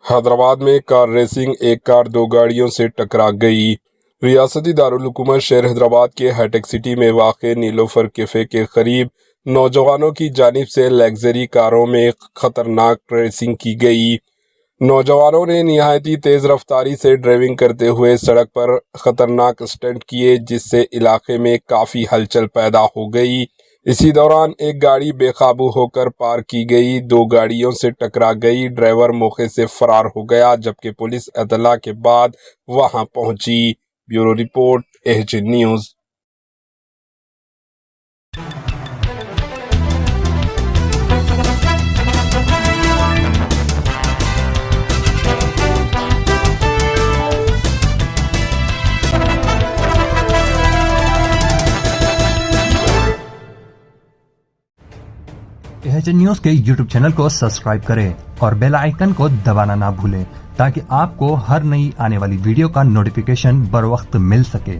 हैदराबाद में car racing, एक car दो गाड़ियों से टकरा गई। रियासती दारुल हुकूमत शहर हैदराबाद के हाईटेक सिटी में वाक़ नीलोफर कैफ़े के करीब नौजवानों की जानिब से लग्जरी कारों में खतरनाक रेसिंग की गई। नौजवानों ने निहायती तेज़ रफ्तारी से ड्राइविंग करते हुए सड़क पर खतरनाक स्टंट किए, जिससे इलाके में काफ़ी हलचल पैदा हो गई। इसी दौरान एक गाड़ी बेकाबू होकर पार की गई, दो गाड़ियों से टकरा गई। ड्राइवर मौके से फरार हो गया, जबकि पुलिस इत्तला के बाद वहां पहुंची। Bureau report, H news. H news के यूट्यूब चैनल को सब्सक्राइब करें और बेल आइकन को दबाना ना भूलें ताकि आपको हर नई आने वाली वीडियो का नोटिफिकेशन बर वक्त मिल सके।